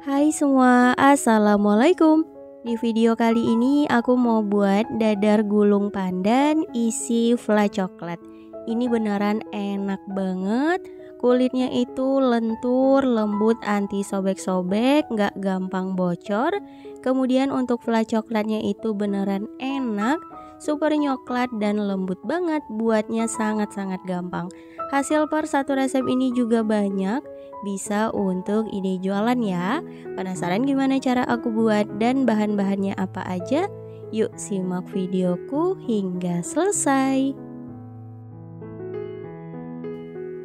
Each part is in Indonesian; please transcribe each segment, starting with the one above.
Hai semua, assalamualaikum. Di video kali ini aku mau buat dadar gulung pandan isi fla coklat. Ini beneran enak banget. Kulitnya itu lentur, lembut, anti sobek-sobek, gak gampang bocor. Kemudian untuk fla coklatnya itu beneran enak, super nyoklat dan lembut banget. Buatnya sangat-sangat gampang. Hasil per satu resep ini juga banyak, bisa untuk ide jualan ya. Penasaran gimana cara aku buat dan bahan-bahannya apa aja? Yuk simak videoku hingga selesai.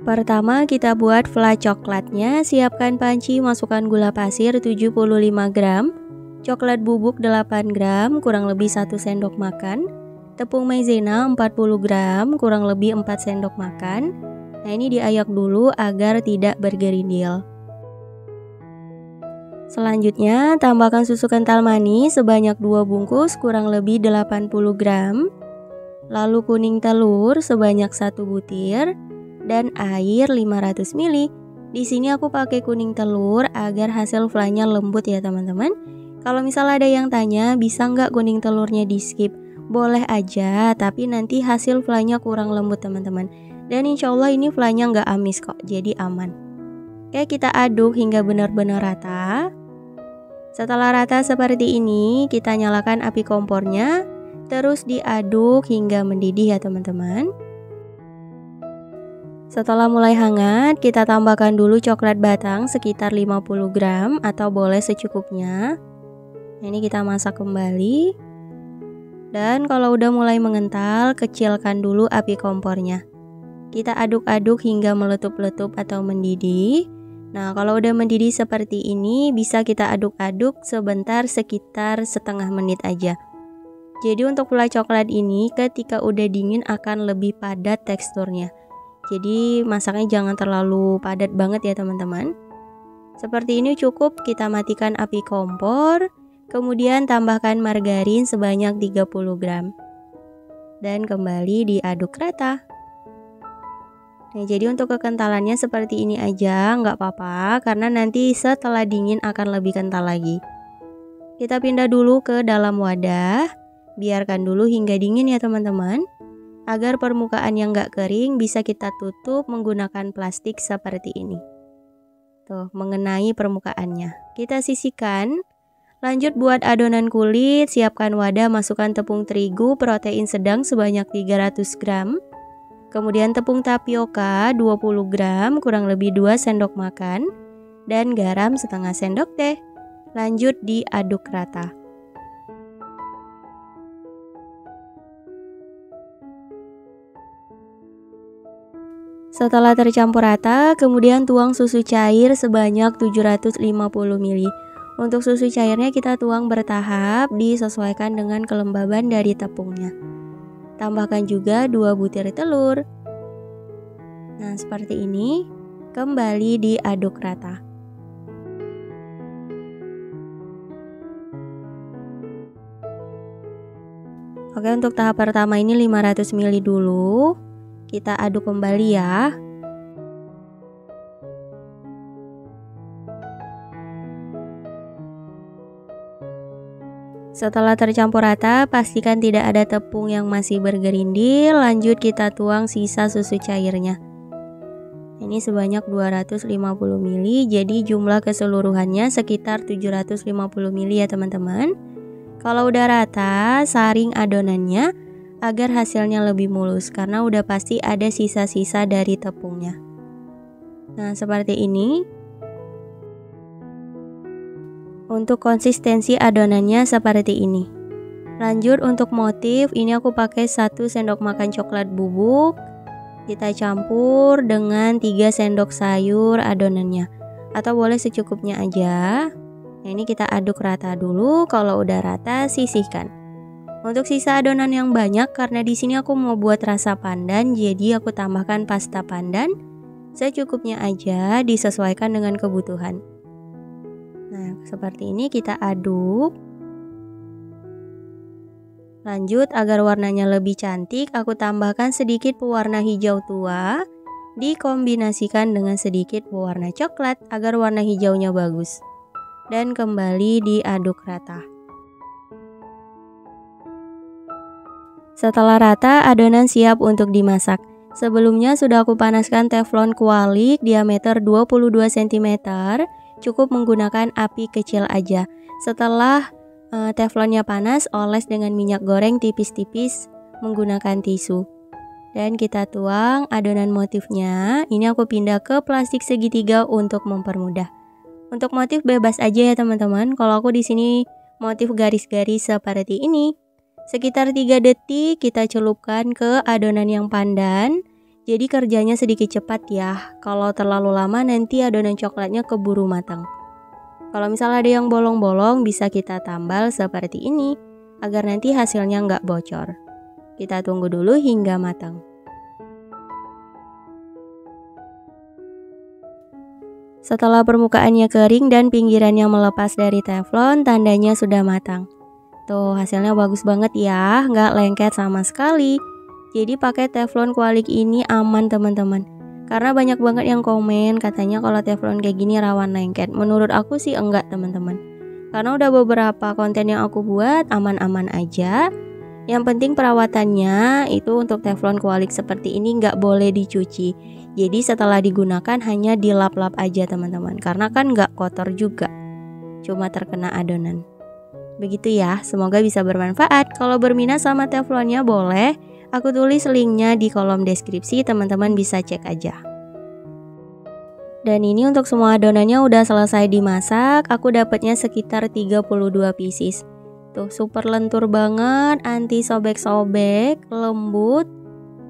Pertama kita buat fla coklatnya. Siapkan panci, masukkan gula pasir 75 gram, coklat bubuk 8 gram, kurang lebih 1 sendok makan, tepung maizena 40 gram, kurang lebih 4 sendok makan. Nah ini diayak dulu agar tidak bergerindil. Selanjutnya tambahkan susu kental manis sebanyak 2 bungkus kurang lebih 80 gram. Lalu kuning telur sebanyak 1 butir dan air 500 ml. Di sini aku pakai kuning telur agar hasil flanya lembut ya teman-teman. Kalau misalnya ada yang tanya bisa nggak kuning telurnya di skip? Boleh aja, tapi nanti hasil flanya kurang lembut teman-teman. Dan insya Allah ini flanya nggak amis kok, jadi aman. Oke, kita aduk hingga benar-benar rata. Setelah rata seperti ini, kita nyalakan api kompornya. Terus diaduk hingga mendidih ya teman-teman. Setelah mulai hangat, kita tambahkan dulu coklat batang sekitar 50 gram atau boleh secukupnya. Ini kita masak kembali. Dan kalau udah mulai mengental, kecilkan dulu api kompornya. Kita aduk-aduk hingga meletup-letup atau mendidih. Nah, kalau udah mendidih seperti ini, bisa kita aduk-aduk sebentar sekitar setengah menit aja. Jadi untuk fla coklat ini ketika udah dingin akan lebih padat teksturnya. Jadi masaknya jangan terlalu padat banget ya teman-teman. Seperti ini cukup, kita matikan api kompor. Kemudian tambahkan margarin sebanyak 30 gram. Dan kembali diaduk rata. Nah, jadi untuk kekentalannya seperti ini aja, nggak apa-apa, karena nanti setelah dingin akan lebih kental lagi. Kita pindah dulu ke dalam wadah, biarkan dulu hingga dingin ya teman-teman. Agar permukaan yang nggak kering bisa kita tutup menggunakan plastik seperti ini. Tuh, mengenai permukaannya. Kita sisihkan. Lanjut buat adonan kulit, siapkan wadah, masukkan tepung terigu protein sedang sebanyak 300 gram. Kemudian tepung tapioka 20 gram, kurang lebih 2 sendok makan. Dan garam setengah sendok teh. Lanjut diaduk rata. Setelah tercampur rata, kemudian tuang susu cair sebanyak 750 ml. Untuk susu cairnya kita tuang bertahap, disesuaikan dengan kelembaban dari tepungnya. Tambahkan juga 2 butir telur. Nah, seperti ini. Kembali diaduk rata. Oke, untuk tahap pertama ini 500 ml dulu. Kita aduk kembali ya. Setelah tercampur rata, pastikan tidak ada tepung yang masih bergerindil. Lanjut kita tuang sisa susu cairnya. Ini sebanyak 250 ml, jadi jumlah keseluruhannya sekitar 750 ml ya teman-teman. Kalau udah rata, saring adonannya agar hasilnya lebih mulus, karena udah pasti ada sisa-sisa dari tepungnya. Nah, seperti ini. Untuk konsistensi adonannya seperti ini. Lanjut untuk motif, ini aku pakai 1 sendok makan coklat bubuk. Kita campur dengan 3 sendok sayur adonannya. Atau boleh secukupnya aja. Nah, ini kita aduk rata dulu, kalau udah rata sisihkan. Untuk sisa adonan yang banyak, karena di sini aku mau buat rasa pandan, jadi aku tambahkan pasta pandan secukupnya aja, disesuaikan dengan kebutuhan. Nah, seperti ini kita aduk. Lanjut, agar warnanya lebih cantik, aku tambahkan sedikit pewarna hijau tua, dikombinasikan dengan sedikit pewarna coklat agar warna hijaunya bagus. dan kembali diaduk rata. Setelah rata, adonan siap untuk dimasak. Sebelumnya sudah aku panaskan teflon kualik diameter 22 cm, cukup menggunakan api kecil aja. Setelah teflonnya panas, oles dengan minyak goreng tipis-tipis menggunakan tisu. Dan kita tuang adonan motifnya. Ini aku pindah ke plastik segitiga untuk mempermudah. Untuk motif bebas aja ya teman-teman. Kalau aku di sini motif garis-garis seperti ini. Sekitar 3 detik kita celupkan ke adonan yang pandan. Jadi kerjanya sedikit cepat ya. Kalau terlalu lama nanti adonan coklatnya keburu matang. Kalau misalnya ada yang bolong-bolong bisa kita tambal seperti ini agar nanti hasilnya nggak bocor. Kita tunggu dulu hingga matang. Setelah permukaannya kering dan pinggirannya melepas dari teflon, tandanya sudah matang. Tuh, hasilnya bagus banget ya, nggak lengket sama sekali. Jadi pakai teflon kualik ini aman teman-teman. Karena banyak banget yang komen katanya kalau teflon kayak gini rawan lengket. Menurut aku sih enggak teman-teman. Karena udah beberapa konten yang aku buat aman-aman aja. Yang penting perawatannya itu untuk teflon kualik seperti ini nggak boleh dicuci. Jadi setelah digunakan hanya dilap-lap aja teman-teman. Karena kan nggak kotor juga. Cuma terkena adonan. Begitu ya, semoga bisa bermanfaat. Kalau berminat sama teflonnya boleh, aku tulis linknya di kolom deskripsi, teman-teman bisa cek aja. Dan ini untuk semua adonannya udah selesai dimasak, aku dapatnya sekitar 32 pieces. Tuh, super lentur banget, anti sobek-sobek, lembut.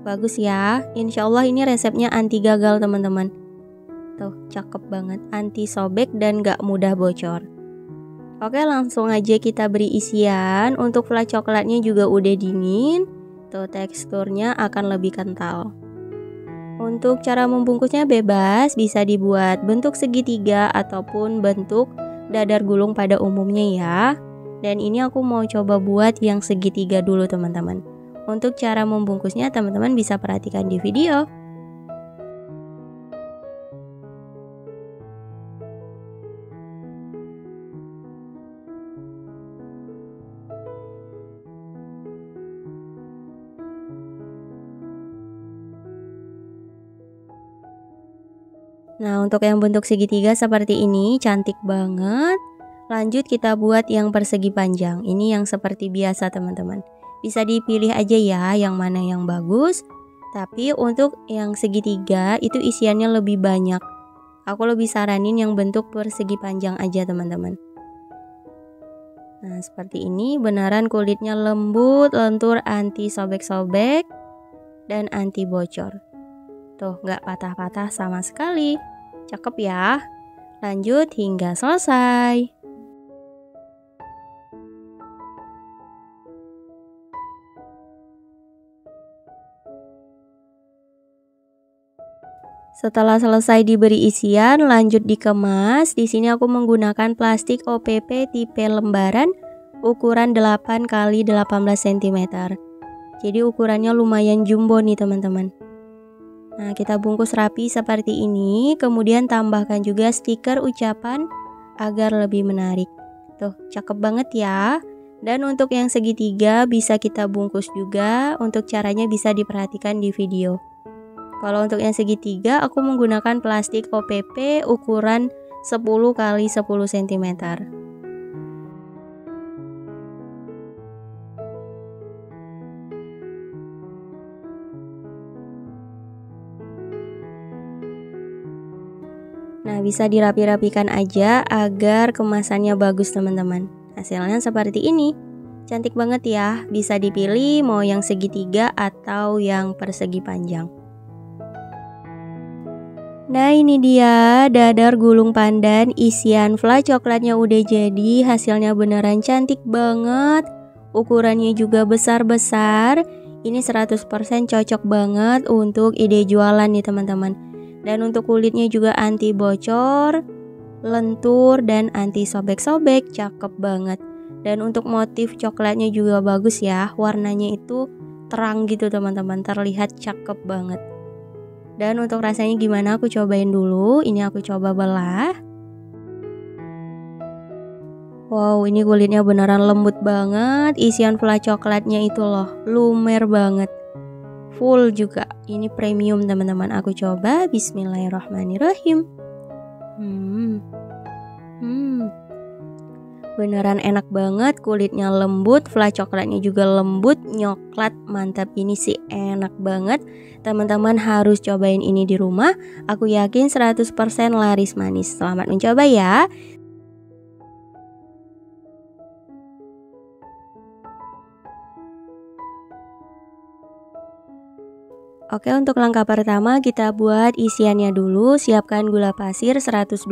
Bagus ya, insya Allah ini resepnya anti gagal teman-teman. Tuh, cakep banget, anti sobek dan gak mudah bocor. Oke, langsung aja kita beri isian. Untuk flat coklatnya juga udah dingin. Tuh, teksturnya akan lebih kental. Untuk cara membungkusnya bebas, bisa dibuat bentuk segitiga ataupun bentuk dadar gulung pada umumnya ya. Dan ini aku mau coba buat yang segitiga dulu teman-teman. Untuk cara membungkusnya teman-teman bisa perhatikan di video. Nah, untuk yang bentuk segitiga seperti ini cantik banget. Lanjut kita buat yang persegi panjang. Ini yang seperti biasa teman-teman. Bisa dipilih aja ya yang mana yang bagus. Tapi untuk yang segitiga itu isiannya lebih banyak. Aku lebih saranin yang bentuk persegi panjang aja teman-teman. Nah, seperti ini beneran kulitnya lembut, lentur, anti sobek-sobek, dan anti bocor. Tuh, nggak patah-patah sama sekali. Cakep ya. Lanjut hingga selesai. Setelah selesai diberi isian, lanjut dikemas. Di sini aku menggunakan plastik OPP tipe lembaran ukuran 8 x 18 cm. Jadi ukurannya lumayan jumbo nih teman-teman. Nah, kita bungkus rapi seperti ini, kemudian tambahkan juga stiker ucapan agar lebih menarik. Tuh, cakep banget ya. Dan untuk yang segitiga bisa kita bungkus juga, untuk caranya bisa diperhatikan di video. Kalau untuk yang segitiga, aku menggunakan plastik OPP ukuran 10 x 10 cm. Nah, bisa dirapi-rapikan aja agar kemasannya bagus teman-teman. Hasilnya seperti ini. Cantik banget ya, bisa dipilih mau yang segitiga atau yang persegi panjang. Nah, ini dia dadar gulung pandan isian flat coklatnya udah jadi. Hasilnya beneran cantik banget. Ukurannya juga besar-besar. Ini 100% cocok banget untuk ide jualan nih teman-teman. Dan untuk kulitnya juga anti bocor, lentur, dan anti sobek-sobek, cakep banget. Dan untuk motif coklatnya juga bagus ya, warnanya itu terang gitu teman-teman, terlihat cakep banget. Dan untuk rasanya gimana aku cobain dulu, ini aku coba belah. Wow, ini kulitnya beneran lembut banget. Isian fla coklatnya itu loh, lumer banget. Full juga. Ini premium teman-teman. Aku coba. Bismillahirrahmanirrahim. Beneran enak banget. Kulitnya lembut, fla coklatnya juga lembut, nyoklat mantap. Ini sih enak banget. Teman-teman harus cobain ini di rumah. Aku yakin 100% laris manis. Selamat mencoba ya. Oke, untuk langkah pertama kita buat isiannya dulu. Siapkan gula pasir 120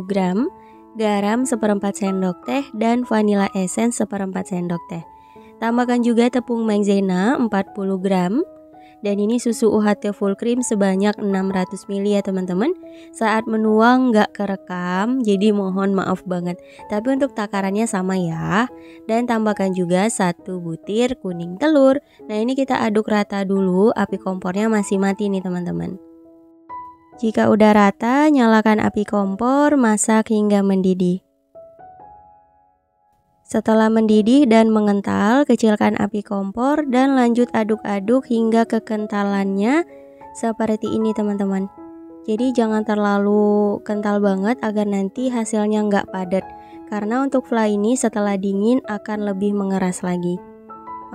gram, garam 1/4 sendok teh, dan vanilla essence 1/4 sendok teh. Tambahkan juga tepung maizena 40 gram. Dan ini susu UHT full cream sebanyak 600 ml ya teman-teman. Saat menuang nggak kerekam, jadi mohon maaf banget. Tapi untuk takarannya sama ya. Dan tambahkan juga 1 butir kuning telur. Nah ini kita aduk rata dulu, api kompornya masih mati nih teman-teman. Jika udah rata, nyalakan api kompor, masak hingga mendidih. Setelah mendidih dan mengental, kecilkan api kompor dan lanjut aduk-aduk hingga kekentalannya seperti ini teman-teman. Jadi jangan terlalu kental banget agar nanti hasilnya nggak padat. Karena untuk fla ini setelah dingin akan lebih mengeras lagi.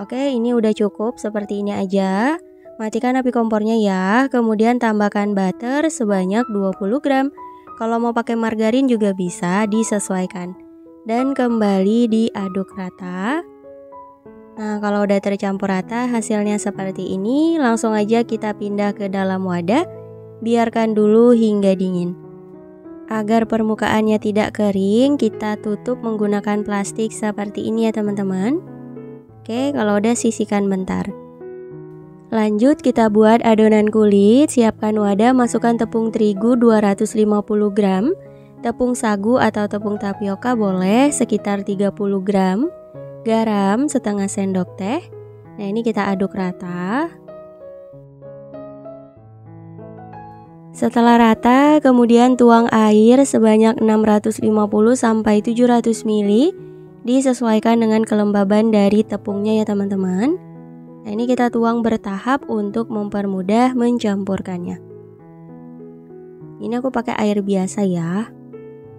Oke, ini udah cukup seperti ini aja. Matikan api kompornya ya, kemudian tambahkan butter sebanyak 20 gram. Kalau mau pakai margarin juga bisa, disesuaikan. Dan kembali diaduk rata. Nah kalau udah tercampur rata hasilnya seperti ini, langsung aja kita pindah ke dalam wadah. Biarkan dulu hingga dingin. Agar permukaannya tidak kering, kita tutup menggunakan plastik seperti ini ya teman-teman. Oke, kalau udah sisihkan bentar. Lanjut kita buat adonan kulit. Siapkan wadah, masukkan tepung terigu 250 gram. Tepung sagu atau tepung tapioka boleh sekitar 30 gram. Garam setengah sendok teh. Nah ini kita aduk rata. Setelah rata, kemudian tuang air sebanyak 650 sampai 700 ml. Disesuaikan dengan kelembaban dari tepungnya ya teman-teman. Nah ini kita tuang bertahap untuk mempermudah mencampurkannya. Ini aku pakai air biasa ya.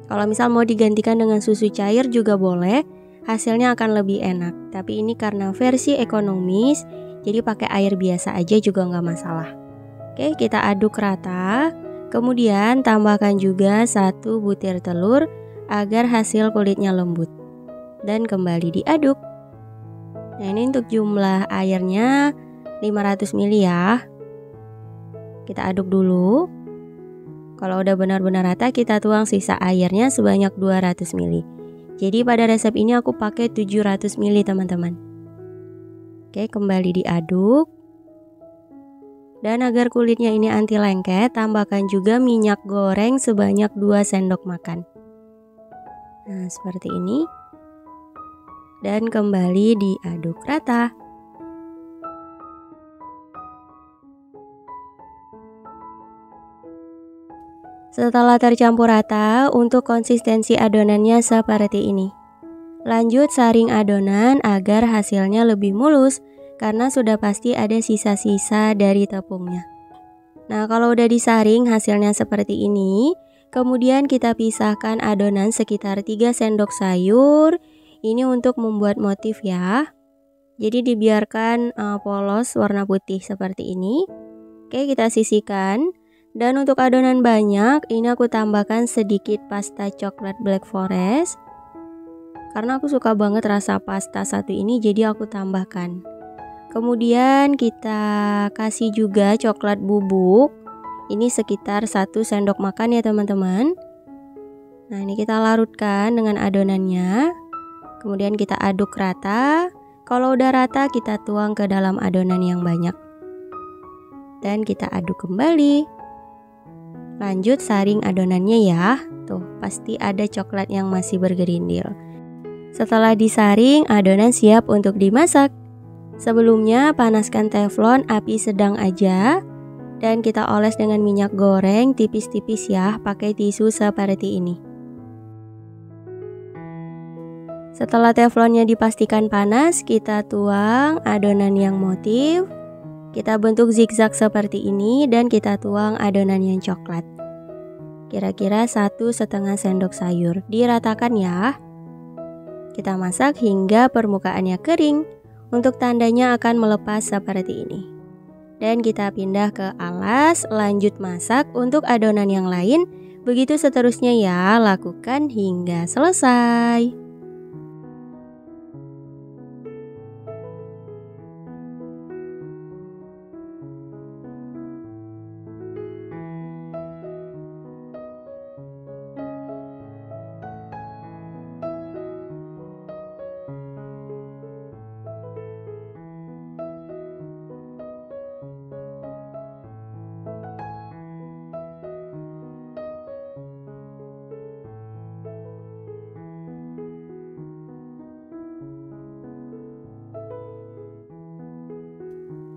Kalau misal mau digantikan dengan susu cair juga boleh, hasilnya akan lebih enak. Tapi ini karena versi ekonomis, jadi pakai air biasa aja juga nggak masalah. Oke, kita aduk rata. Kemudian tambahkan juga 1 butir telur agar hasil kulitnya lembut. Dan kembali diaduk. Nah ini untuk jumlah airnya 500 ml ya. Kita aduk dulu. Kalau udah benar-benar rata, kita tuang sisa airnya sebanyak 200 ml. Jadi pada resep ini aku pakai 700 ml teman-teman. Oke, kembali diaduk. Dan agar kulitnya ini anti lengket, tambahkan juga minyak goreng sebanyak 2 sendok makan. Nah, seperti ini. Dan kembali diaduk rata. Setelah tercampur rata, untuk konsistensi adonannya seperti ini. Lanjut saring adonan agar hasilnya lebih mulus, karena sudah pasti ada sisa-sisa dari tepungnya. Nah kalau udah disaring hasilnya seperti ini, kemudian kita pisahkan adonan sekitar 3 sendok sayur. Ini untuk membuat motif ya. Jadi dibiarkan polos warna putih seperti ini. Oke, kita sisihkan. Dan untuk adonan banyak, ini aku tambahkan sedikit pasta coklat black forest. Karena aku suka banget rasa pasta satu ini, jadi aku tambahkan. Kemudian kita kasih juga coklat bubuk. Ini sekitar 1 sendok makan ya teman-teman. Nah ini kita larutkan dengan adonannya. Kemudian kita aduk rata. Kalau udah rata kita tuang ke dalam adonan yang banyak. Dan kita aduk kembali. Lanjut saring adonannya ya. Tuh, pasti ada coklat yang masih bergerindil. Setelah disaring, adonan siap untuk dimasak. Sebelumnya panaskan teflon api sedang aja. Dan kita oles dengan minyak goreng tipis-tipis ya, pakai tisu seperti ini. Setelah teflonnya dipastikan panas, kita tuang adonan yang motif. Kita bentuk zigzag seperti ini dan kita tuang adonan yang coklat. Kira-kira 1,5 sendok sayur. Diratakan ya. Kita masak hingga permukaannya kering. Untuk tandanya akan melepas seperti ini. Dan kita pindah ke alas, lanjut masak untuk adonan yang lain. Begitu seterusnya ya, lakukan hingga selesai.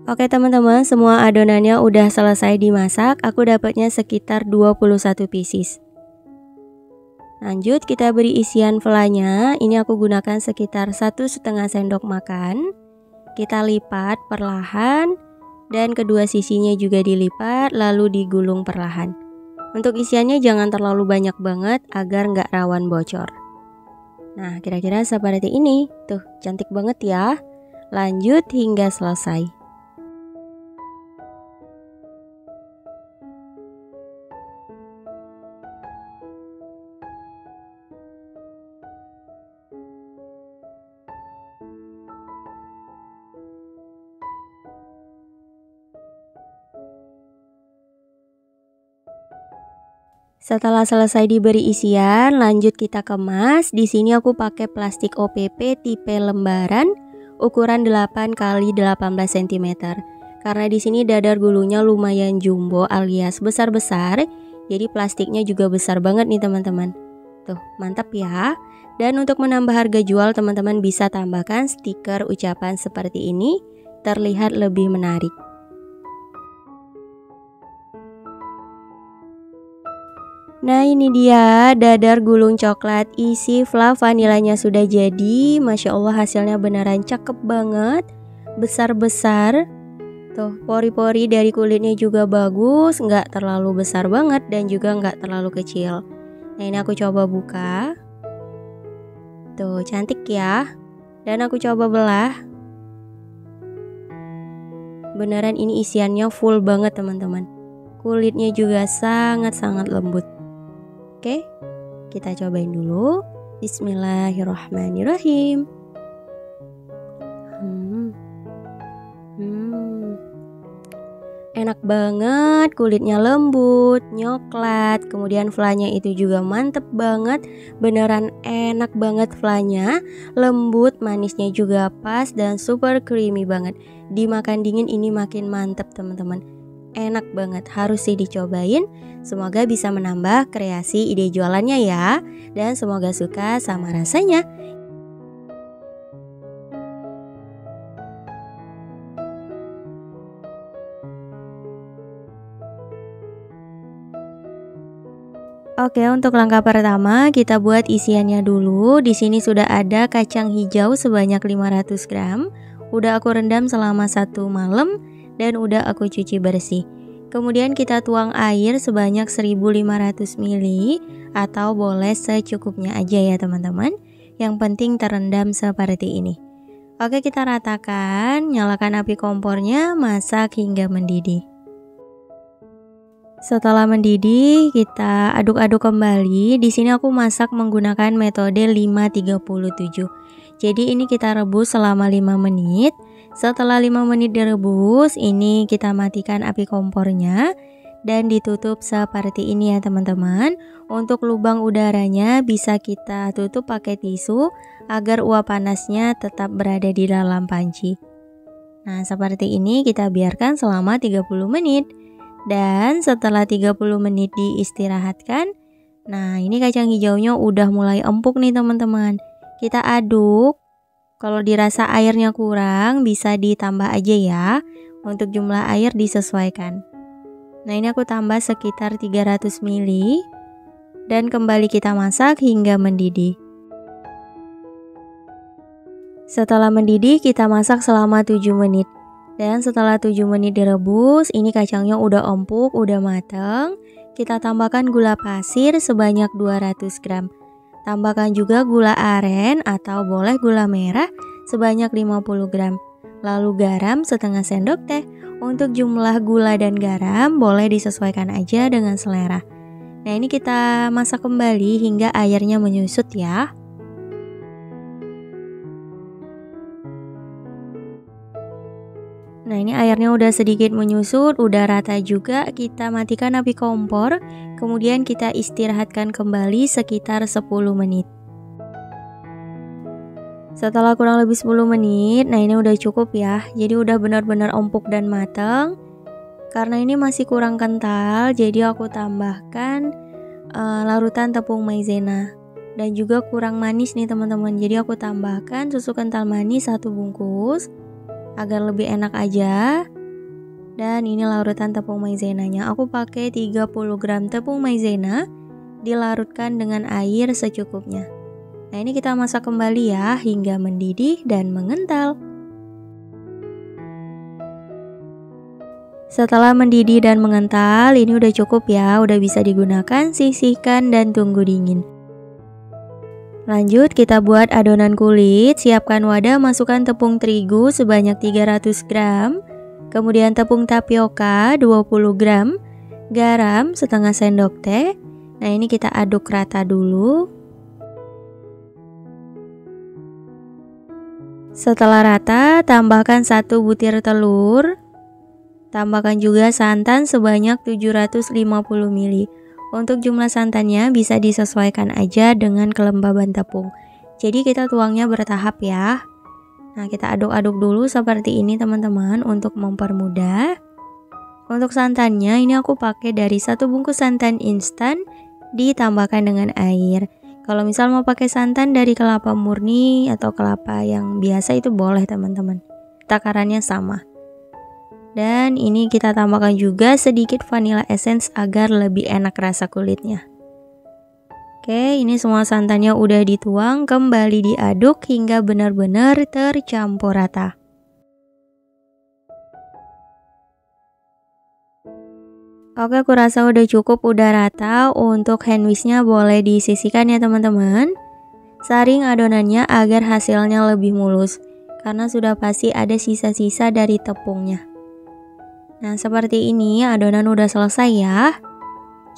Oke teman-teman, semua adonannya udah selesai dimasak. Aku dapatnya sekitar 21 pieces. Lanjut kita beri isian flanya. Ini aku gunakan sekitar 1,5 sendok makan. Kita lipat perlahan dan kedua sisinya juga dilipat lalu digulung perlahan. Untuk isiannya jangan terlalu banyak banget agar nggak rawan bocor. Nah kira-kira seperti ini. Tuh cantik banget ya. Lanjut hingga selesai. Setelah selesai diberi isian, lanjut kita kemas. Di sini aku pakai plastik OPP tipe lembaran ukuran 8 x 18 cm. Karena di sini dadar gulungnya lumayan jumbo alias besar-besar, jadi plastiknya juga besar banget nih teman-teman. Tuh, mantap ya. Dan untuk menambah harga jual, teman-teman bisa tambahkan stiker ucapan seperti ini, terlihat lebih menarik. Nah ini dia dadar gulung coklat isi fluff vanilanya sudah jadi. Masya Allah hasilnya beneran cakep banget. Besar-besar. Tuh pori-pori dari kulitnya juga bagus. Nggak terlalu besar banget dan juga nggak terlalu kecil. Nah ini aku coba buka. Tuh cantik ya. Dan aku coba belah. Beneran ini isiannya full banget teman-teman. Kulitnya juga sangat-sangat lembut. Oke, kita cobain dulu. Bismillahirrahmanirrahim. Enak banget, kulitnya lembut, nyoklat. Kemudian flanya itu juga mantep banget. Beneran enak banget flanya. Lembut, manisnya juga pas dan super creamy banget. Dimakan dingin ini makin mantep teman-teman. Enak banget, harus sih dicobain. Semoga bisa menambah kreasi ide jualannya ya. Dan semoga suka sama rasanya. Oke, untuk langkah pertama kita buat isiannya dulu. Di sini sudah ada kacang hijau sebanyak 500 gram. Udah aku rendam selama 1 malam dan udah aku cuci bersih. Kemudian kita tuang air sebanyak 1500 ml atau boleh secukupnya aja ya teman-teman. Yang penting terendam seperti ini. Oke, kita ratakan, nyalakan api kompornya, masak hingga mendidih. Setelah mendidih, kita aduk-aduk kembali. Di sini aku masak menggunakan metode 5-37. Jadi ini kita rebus selama 5 menit. Setelah 5 menit direbus, ini kita matikan api kompornya dan ditutup seperti ini ya teman-teman. Untuk lubang udaranya bisa kita tutup pakai tisu agar uap panasnya tetap berada di dalam panci. Nah, seperti ini kita biarkan selama 30 menit. Dan setelah 30 menit diistirahatkan, nah ini kacang hijaunya udah mulai empuk nih teman-teman. Kita aduk. Kalau dirasa airnya kurang bisa ditambah aja ya. Untuk jumlah air disesuaikan. Nah ini aku tambah sekitar 300 ml. Dan kembali kita masak hingga mendidih. Setelah mendidih, kita masak selama 7 menit. Dan setelah 7 menit direbus, ini kacangnya udah empuk, udah mateng. Kita tambahkan gula pasir sebanyak 200 gram. Tambahkan juga gula aren atau boleh gula merah sebanyak 50 gram. Lalu garam setengah sendok teh. Untuk jumlah gula dan garam boleh disesuaikan aja dengan selera. Nah, ini kita masak kembali hingga airnya menyusut ya. Nah, ini airnya udah sedikit menyusut, udah rata juga. Kita matikan api kompor, kemudian kita istirahatkan kembali sekitar 10 menit. Setelah kurang lebih 10 menit, nah ini udah cukup ya. Jadi udah benar-benar empuk dan matang. Karena ini masih kurang kental, jadi aku tambahkan larutan tepung maizena. Dan juga kurang manis nih teman-teman. Jadi aku tambahkan susu kental manis 1 bungkus. Agar lebih enak aja. Dan ini larutan tepung maizenanya. Aku pakai 30 gram tepung maizena dilarutkan dengan air secukupnya. Nah, ini kita masak kembali ya hingga mendidih dan mengental. Setelah mendidih dan mengental, ini udah cukup ya, udah bisa digunakan, sisihkan dan tunggu dingin. Lanjut kita buat adonan kulit. Siapkan wadah, masukkan tepung terigu sebanyak 300 gram, kemudian tepung tapioka 20 gram, garam setengah sendok teh. Nah, ini kita aduk rata dulu. Setelah rata, tambahkan 1 butir telur. Tambahkan juga santan sebanyak 750 ml. Untuk jumlah santannya bisa disesuaikan aja dengan kelembaban tepung. Jadi kita tuangnya bertahap ya. Nah, kita aduk-aduk dulu seperti ini teman-teman untuk mempermudah. Untuk santannya ini aku pakai dari 1 bungkus santan instan ditambahkan dengan air. Kalau misal mau pakai santan dari kelapa murni atau kelapa yang biasa itu boleh teman-teman. Takarannya sama. Dan ini kita tambahkan juga sedikit vanilla essence agar lebih enak rasa kulitnya. Oke, ini semua santannya udah dituang, kembali diaduk hingga benar-benar tercampur rata. Oke, aku rasa udah cukup, udah rata. Untuk sandwichnya boleh disisihkan ya teman-teman. Saring adonannya agar hasilnya lebih mulus, karena sudah pasti ada sisa-sisa dari tepungnya. Nah, seperti ini adonan udah selesai ya.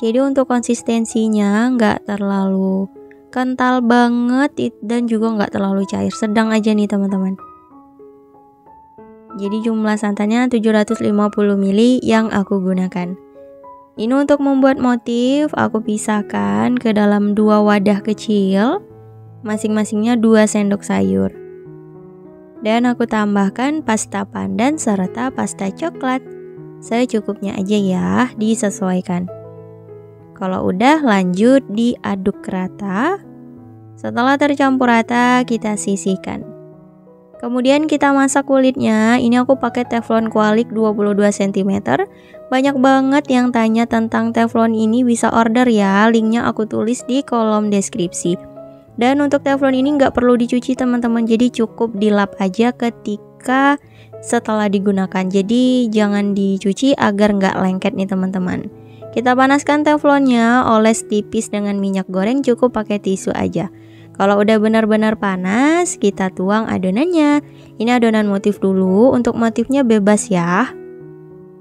Jadi untuk konsistensinya nggak terlalu kental banget dan juga nggak terlalu cair, sedang aja nih teman-teman. Jadi jumlah santannya 750 ml yang aku gunakan. Ini untuk membuat motif aku pisahkan ke dalam 2 wadah kecil, masing-masingnya 2 sendok sayur. Dan aku tambahkan pasta pandan serta pasta coklat. Secukupnya aja ya, disesuaikan. Kalau udah, lanjut diaduk rata. Setelah tercampur rata, kita sisihkan. Kemudian kita masak kulitnya. Ini aku pakai teflon kualik 22 cm. Banyak banget yang tanya tentang teflon ini, bisa order ya. Linknya aku tulis di kolom deskripsi. Dan untuk teflon ini nggak perlu dicuci teman-teman, jadi cukup dilap aja ketika setelah digunakan. Jadi jangan dicuci agar nggak lengket nih teman-teman. Kita panaskan teflonnya, oles tipis dengan minyak goreng, cukup pakai tisu aja. Kalau udah benar-benar panas, kita tuang adonannya. Ini adonan motif dulu, untuk motifnya bebas ya.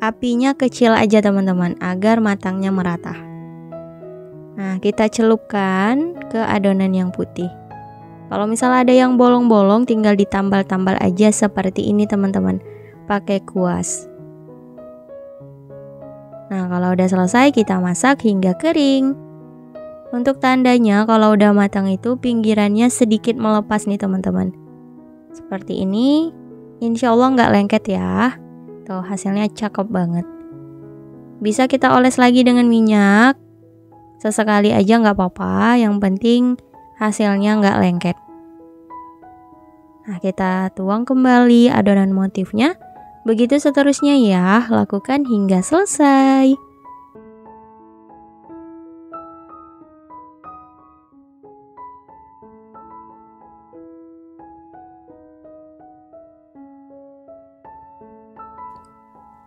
Apinya kecil aja teman-teman, agar matangnya merata. Nah, kita celupkan ke adonan yang putih. Kalau misalnya ada yang bolong-bolong, tinggal ditambal-tambal aja seperti ini teman-teman, pakai kuas. Nah, kalau udah selesai kita masak hingga kering. Untuk tandanya kalau udah matang itu pinggirannya sedikit melepas nih teman-teman. Seperti ini, insya Allah nggak lengket ya. Tuh, hasilnya cakep banget. Bisa kita oles lagi dengan minyak. Sesekali aja nggak apa-apa, yang penting hasilnya nggak lengket. Nah, kita tuang kembali adonan motifnya. Begitu seterusnya ya, lakukan hingga selesai.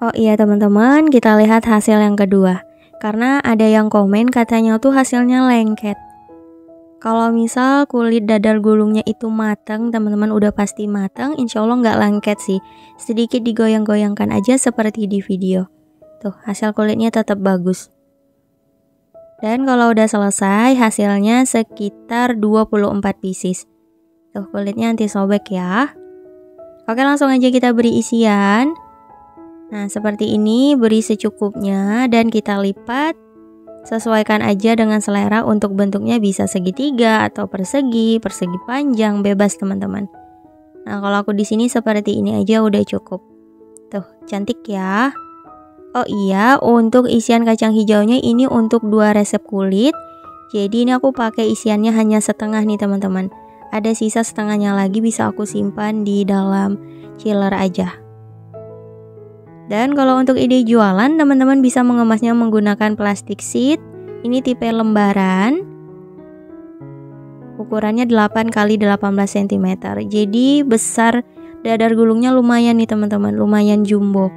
Oh iya teman-teman, kita lihat hasil yang kedua. Karena ada yang komen katanya tuh hasilnya lengket. Kalau misal kulit dadar gulungnya itu matang, teman-teman udah pasti matang, insya Allah nggak lengket sih. Sedikit digoyang-goyangkan aja seperti di video. Tuh, hasil kulitnya tetap bagus. Dan kalau udah selesai, hasilnya sekitar 24 pieces. Tuh, kulitnya anti sobek ya. Oke, langsung aja kita beri isian. Nah, seperti ini, beri secukupnya dan kita lipat. Sesuaikan aja dengan selera, untuk bentuknya bisa segitiga atau persegi panjang, bebas teman-teman. Nah, kalau aku di sini seperti ini aja udah cukup. Tuh, cantik ya. Oh iya, untuk isian kacang hijaunya ini untuk 2 resep kulit. Jadi ini aku pakai isiannya hanya setengah nih teman-teman. Ada sisa setengahnya lagi bisa aku simpan di dalam chiller aja. Dan kalau untuk ide jualan, teman-teman bisa mengemasnya menggunakan plastik sheet. Ini tipe lembaran. Ukurannya 8 x 18 cm. Jadi besar dadar gulungnya lumayan nih teman-teman, lumayan jumbo.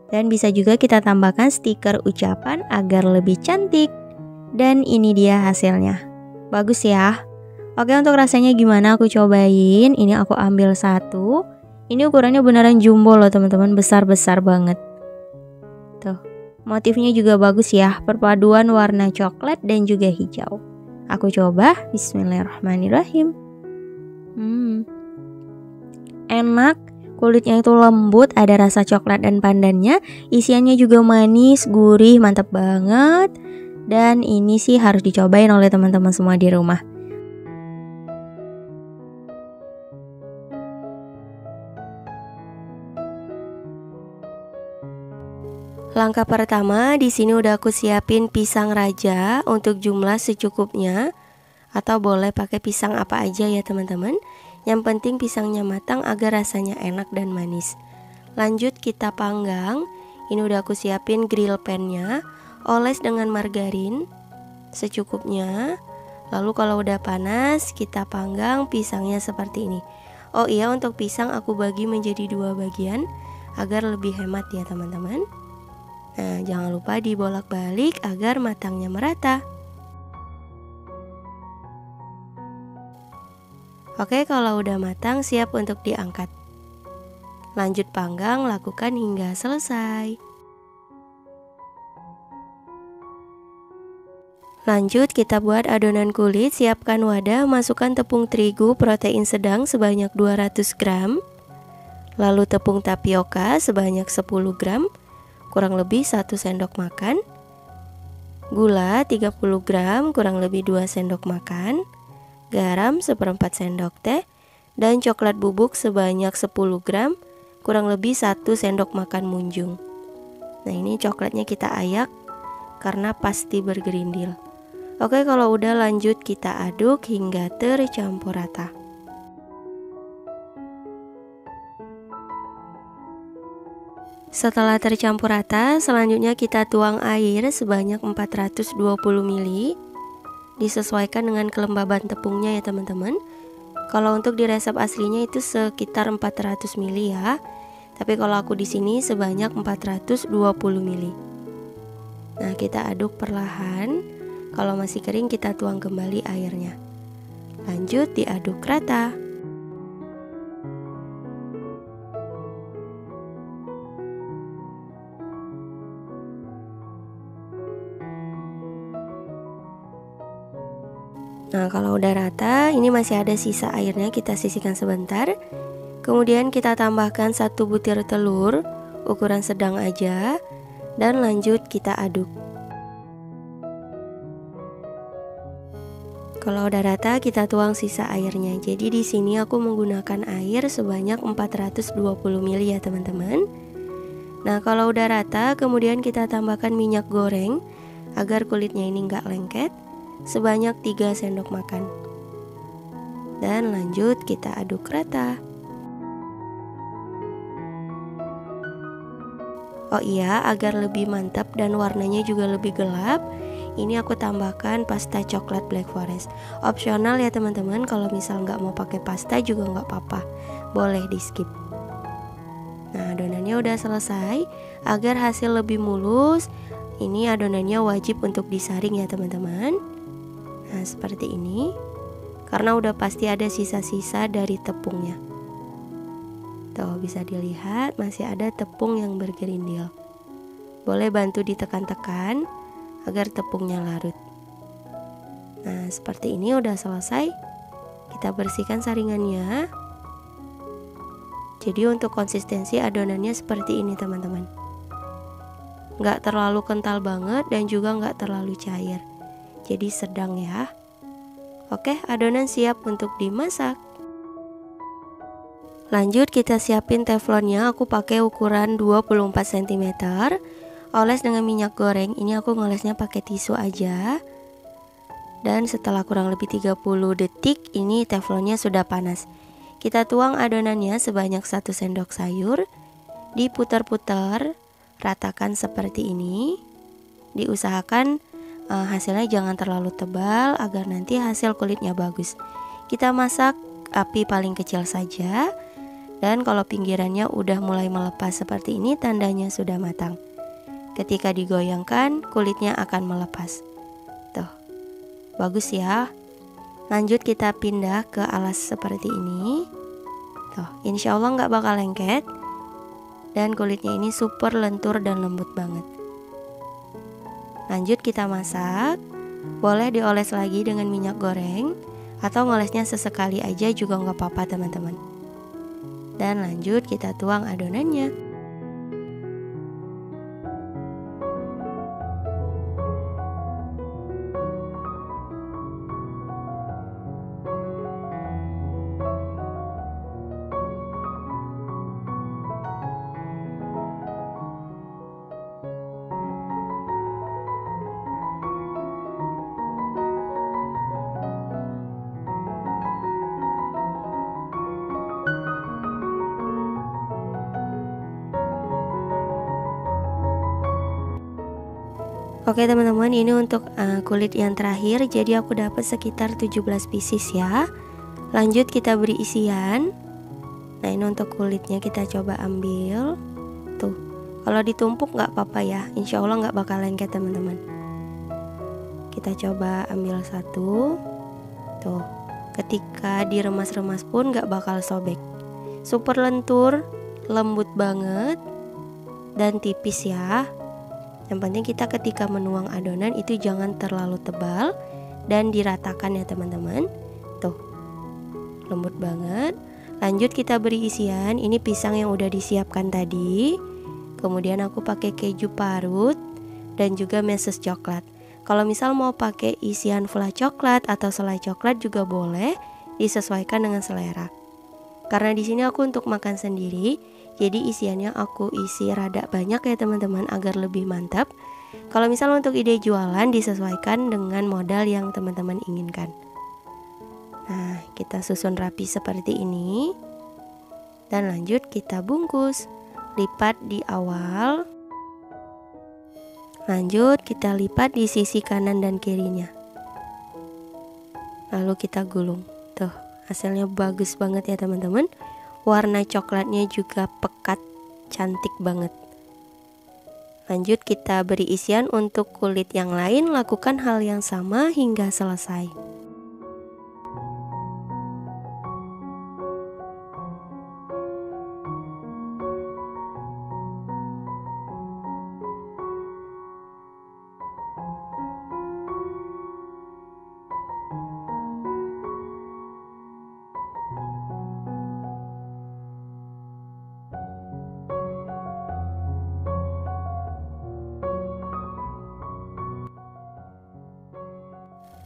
Dan bisa juga kita tambahkan stiker ucapan agar lebih cantik. Dan ini dia hasilnya. Bagus ya. Oke, untuk rasanya gimana aku cobain. Ini aku ambil satu. Ini ukurannya beneran jumbo loh teman-teman, besar-besar banget. Tuh, motifnya juga bagus ya, perpaduan warna coklat dan juga hijau. Aku coba, bismillahirrahmanirrahim. Enak, kulitnya itu lembut, ada rasa coklat dan pandannya. Isiannya juga manis, gurih, mantap banget. Dan ini sih harus dicobain oleh teman-teman semua di rumah. Langkah pertama, di sini udah aku siapin pisang raja untuk jumlah secukupnya, atau boleh pakai pisang apa aja ya teman-teman. Yang penting pisangnya matang agar rasanya enak dan manis. Lanjut kita panggang. Ini udah aku siapin grill pan-nya, oles dengan margarin secukupnya. Lalu kalau udah panas, kita panggang pisangnya seperti ini. Oh iya, untuk pisang aku bagi menjadi 2 bagian agar lebih hemat ya teman-teman. Nah, jangan lupa dibolak-balik agar matangnya merata. Oke, kalau udah matang siap untuk diangkat. Lanjut panggang, lakukan hingga selesai. Lanjut kita buat adonan kulit. Siapkan wadah, masukkan tepung terigu protein sedang sebanyak 200 gram. Lalu tepung tapioka sebanyak 10 gram. Kurang lebih 1 sendok makan. Gula 30 gram, kurang lebih 2 sendok makan. Garam 1/4 sendok teh. Dan coklat bubuk sebanyak 10 gram, kurang lebih 1 sendok makan munjung. Nah, ini coklatnya kita ayak karena pasti bergerindil. Oke, kalau udah lanjut kita aduk hingga tercampur rata. Setelah tercampur rata, selanjutnya kita tuang air sebanyak 420 ml. Disesuaikan dengan kelembaban tepungnya ya teman-teman. Kalau untuk di resep aslinya itu sekitar 400 ml ya. Tapi kalau aku di sini sebanyak 420 ml. Nah, kita aduk perlahan. Kalau masih kering kita tuang kembali airnya. Lanjut diaduk rata. Nah, kalau udah rata, ini masih ada sisa airnya, kita sisihkan sebentar. Kemudian kita tambahkan 1 butir telur, ukuran sedang aja, dan lanjut kita aduk. Kalau udah rata, kita tuang sisa airnya. Jadi di sini aku menggunakan air sebanyak 420 ml ya teman-teman. Nah, kalau udah rata, kemudian kita tambahkan minyak goreng agar kulitnya ini nggak lengket sebanyak 3 sendok makan. Dan lanjut kita aduk rata. Oh iya, agar lebih mantap dan warnanya juga lebih gelap, ini aku tambahkan pasta coklat Black Forest. Opsional ya teman-teman, kalau misal nggak mau pakai pasta juga nggak apa-apa, boleh di skip. Nah, adonannya udah selesai. Agar hasil lebih mulus, ini adonannya wajib untuk disaring ya teman-teman. Nah, seperti ini. Karena udah pasti ada sisa-sisa dari tepungnya. Tuh, bisa dilihat masih ada tepung yang bergerindil. Boleh bantu ditekan-tekan agar tepungnya larut. Nah, seperti ini udah selesai. Kita bersihkan saringannya. Jadi untuk konsistensi adonannya seperti ini teman-teman. Nggak terlalu kental banget dan juga nggak terlalu cair. Jadi sedang ya. Oke, adonan siap untuk dimasak. Lanjut kita siapin teflonnya. Aku pakai ukuran 24 cm. Oles dengan minyak goreng. Ini aku ngolesnya pakai tisu aja. Dan setelah kurang lebih 30 detik, ini teflonnya sudah panas. Kita tuang adonannya sebanyak 1 sendok sayur. Diputar-putar, ratakan seperti ini. Diusahakan hasilnya jangan terlalu tebal agar nanti hasil kulitnya bagus. Kita masak api paling kecil saja. Dan kalau pinggirannya udah mulai melepas seperti ini, tandanya sudah matang. Ketika digoyangkan, kulitnya akan melepas. Tuh, bagus ya. Lanjut kita pindah ke alas seperti ini. Tuh, insya Allah nggak bakal lengket. Dan kulitnya ini super lentur dan lembut banget. Lanjut kita masak. Boleh dioles lagi dengan minyak goreng, atau ngolesnya sesekali aja juga nggak apa-apa teman-teman. Dan lanjut kita tuang adonannya. Oke teman-teman, ini untuk kulit yang terakhir. Jadi aku dapat sekitar 17 pieces ya. Lanjut kita beri isian. Nah, ini untuk kulitnya kita coba ambil. Tuh, kalau ditumpuk nggak apa-apa ya, insya Allah nggak bakal lengket teman-teman. Kita coba ambil satu. Tuh, ketika diremas-remas pun nggak bakal sobek. Super lentur, lembut banget, dan tipis ya. Yang penting kita ketika menuang adonan itu jangan terlalu tebal dan diratakan ya teman-teman. Tuh, lembut banget. Lanjut kita beri isian. Ini pisang yang udah disiapkan tadi. Kemudian aku pakai keju parut dan juga meses coklat. Kalau misal mau pakai isian flan coklat atau selai coklat juga boleh, disesuaikan dengan selera. Karena di sini aku untuk makan sendiri, jadi isiannya aku isi rada banyak ya teman-teman agar lebih mantap. Kalau misal untuk ide jualan disesuaikan dengan modal yang teman-teman inginkan. Nah, kita susun rapi seperti ini. Dan lanjut kita bungkus. Lipat di awal. Lanjut kita lipat di sisi kanan dan kirinya. Lalu kita gulung. Tuh, hasilnya bagus banget ya teman-teman. Warna coklatnya juga pekat, cantik banget. Lanjut kita beri isian untuk kulit yang lain. Lakukan hal yang sama hingga selesai.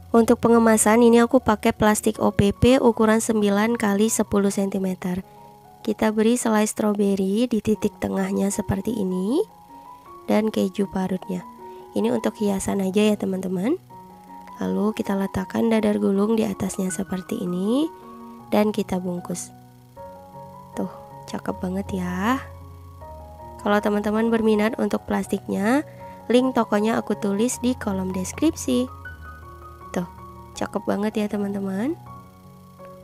Untuk pengemasan ini aku pakai plastik OPP ukuran 9 x 10 cm. Kita beri selai stroberi di titik tengahnya seperti ini. Dan keju parutnya. Ini untuk hiasan aja ya teman-teman. Lalu kita letakkan dadar gulung di atasnya seperti ini. Dan kita bungkus. Tuh, cakep banget ya. Kalau teman-teman berminat untuk plastiknya, link tokonya aku tulis di kolom deskripsi. Tuh, cakep banget ya teman-teman.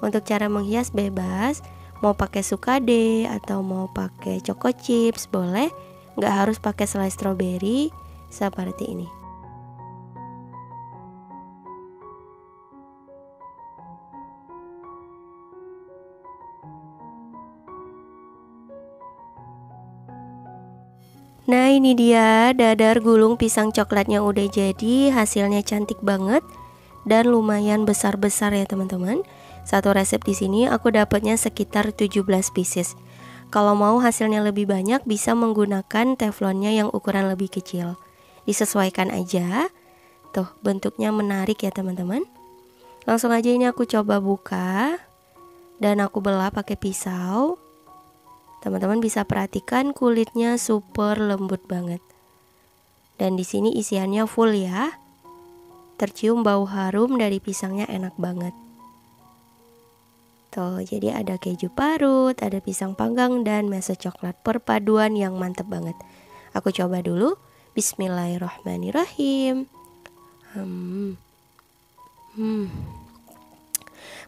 Untuk cara menghias bebas, Mau pakai sukade atau mau pakai choco chips boleh, nggak harus pakai selai stroberi seperti ini. Nah ini dia dadar gulung pisang coklatnya udah jadi, hasilnya cantik banget dan lumayan besar-besar ya teman-teman. Satu resep di sini aku dapatnya sekitar 17 pieces. Kalau mau hasilnya lebih banyak bisa menggunakan teflonnya yang ukuran lebih kecil. Disesuaikan aja. Tuh bentuknya menarik ya teman-teman. Langsung aja ini aku coba buka dan aku belah pakai pisau. Teman-teman bisa perhatikan kulitnya super lembut banget. Dan di sini isiannya full ya. Tercium bau harum dari pisangnya enak banget. Tuh, jadi ada keju parut, ada pisang panggang dan mesa coklat, perpaduan yang mantep banget. Aku coba dulu. Bismillahirrahmanirrahim.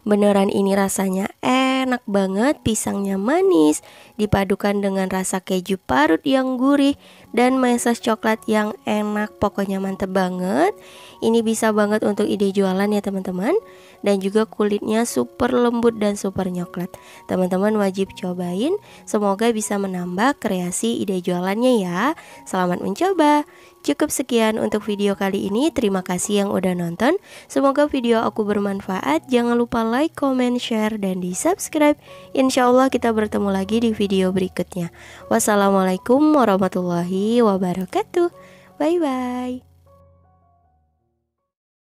Beneran ini rasanya enak banget, pisangnya manis, dipadukan dengan rasa keju parut yang gurih dan meses coklat yang enak, pokoknya mantep banget. Ini bisa banget untuk ide jualan ya teman-teman. Dan juga kulitnya super lembut dan super nyoklat. Teman-teman wajib cobain, semoga bisa menambah kreasi ide jualannya ya. Selamat mencoba. Cukup sekian untuk video kali ini. Terima kasih yang udah nonton. Semoga video aku bermanfaat. Jangan lupa like, comment, share, dan di subscribe. Insya Allah kita bertemu lagi di video berikutnya. Wassalamualaikum warahmatullahi wabarakatuh. Bye bye.